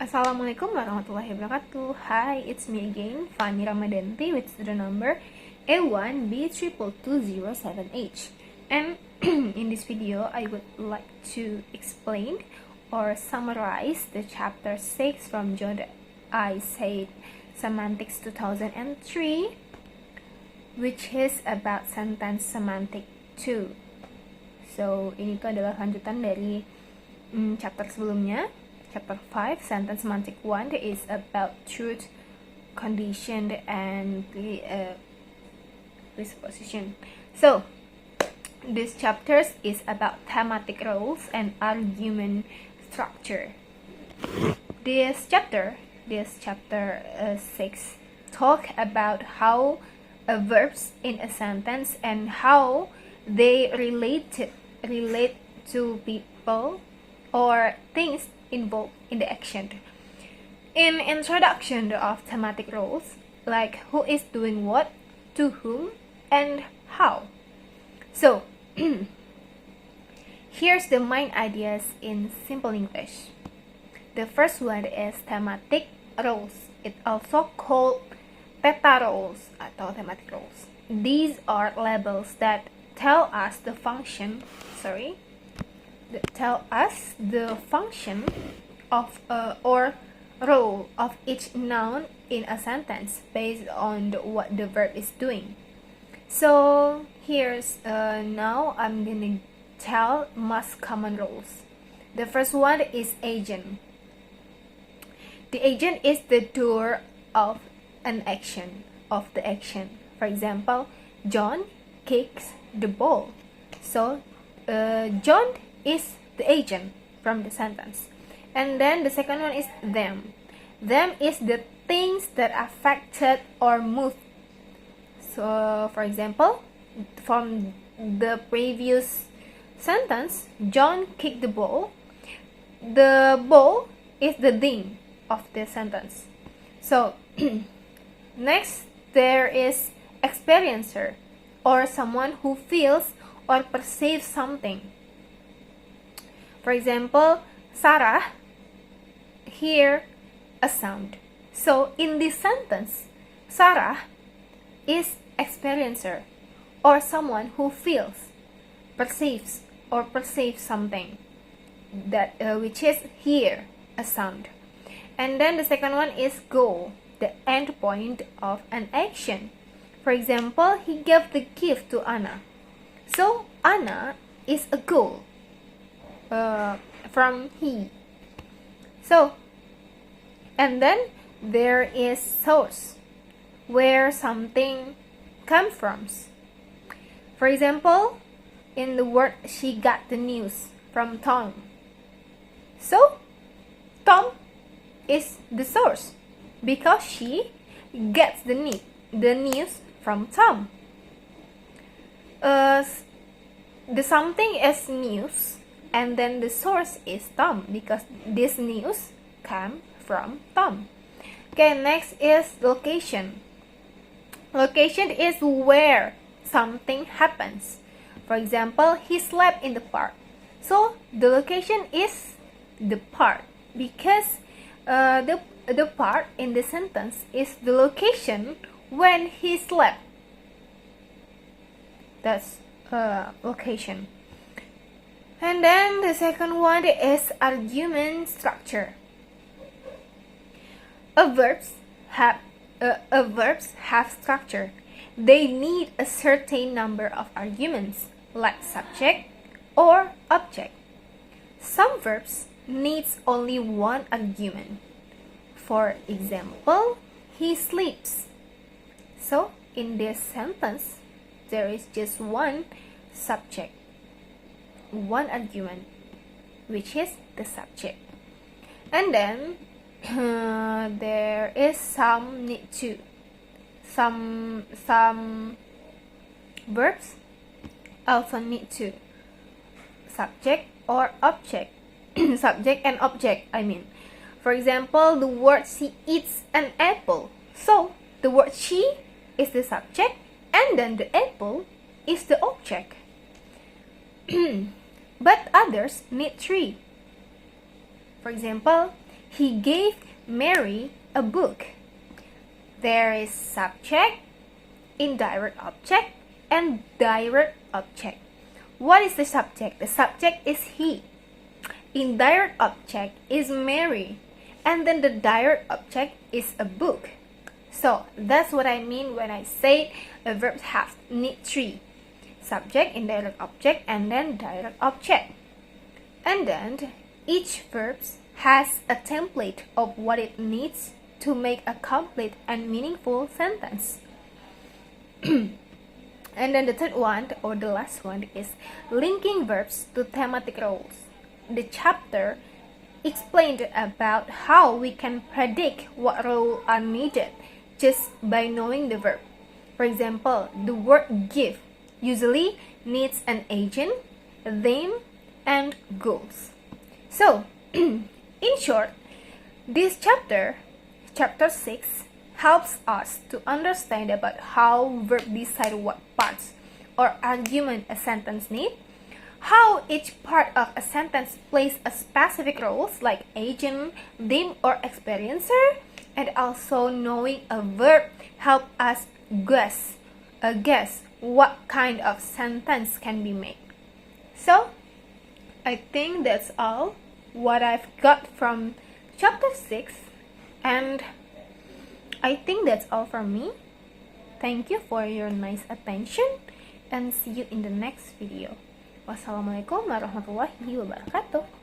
Assalamualaikum warahmatullahi wabarakatuh. Hi, it's me again, Fanny Ramadanti with the number A1B22207H. And in this video, I would like to explain or summarize the chapter 6 from John that I said Semantics 2003, which is about sentence semantic 2. So, ini tuh adalah lanjutan dari chapter sebelumnya. Chapter 5, sentence semantic 1 is about truth, condition, and presupposition. So, this chapter is about thematic roles and argument structure. This chapter 6, talk about how verbs in a sentence and how they relate to people or things involved in the action. In introduction of thematic roles, like who is doing what, to whom, and how. So, here's the main ideas in simple English. The first one is thematic roles. It also called theta roles atau thematic roles. These are labels that tell us the function of or role of each noun in a sentence based on what the verb is doing. So here's now I'm gonna tell most common roles. The first one is agent. The agent is the doer of an action, For example, John kicks the ball. So John is the agent from the sentence. And then the second one is them. Them is the things that affected or moved. So for example, from the previous sentence, John kicked the ball. The ball is the thing of the sentence. So next, there is experiencer, or someone who feels or perceives something. For example, Sarah hear a sound. So in this sentence, Sarah is experiencer, or someone who feels, perceives something, that which is hear a sound. And then the second one is goal, the end point of an action. For example, he gave the gift to Anna. So Anna is a goal from he. So, and then there is source, where something comes from. For example, in the word she got the news from Tom. So Tom is the source because she gets the news from Tom. The something is news, and then the source is Tom because this news came from Tom. Okay, next is location. Location is where something happens. For example, he slept in the park. So the location is the park because the part in the sentence is the location when he slept. That's location. And then the second one is argument structure. Verbs have structure. They need a certain number of arguments, like subject or object. Some verbs needs only one argument. For example, he sleeps. So in this sentence, there is just one subject, one argument, which is the subject. And then there is some need to. Some verbs also need to. Subject or object. Subject and object, I mean. For example, the word she eats an apple. So the word she is the subject, and then the apple is the object. But others need three. For example, He gave Mary a book. There is subject, indirect object, and direct object. What is the subject? The subject is he. Indirect object is Mary. And then the direct object is a book. So that's what I mean when I say a verb need three. Subject, indirect object, and then direct object. And then each verb has a template of what it needs to make a complete and meaningful sentence. And then the third one, or the last one, is linking verbs to thematic roles. The chapter explained about how we can predict what roles are needed just by knowing the verb. For example, the word give usually needs an agent, them, and goals. So, in short, this chapter 6, helps us to understand about how verb decide what parts or argument a sentence needs, how each part of a sentence plays a specific roles like agent, them, or experiencer, and also knowing a verb help us guess what kind of sentence can be made. So, I think that's all what I've got from chapter 6, and I think that's all from me. Thank you for your nice attention, and see you in the next video. Wassalamualaikum warahmatullahi wabarakatuh.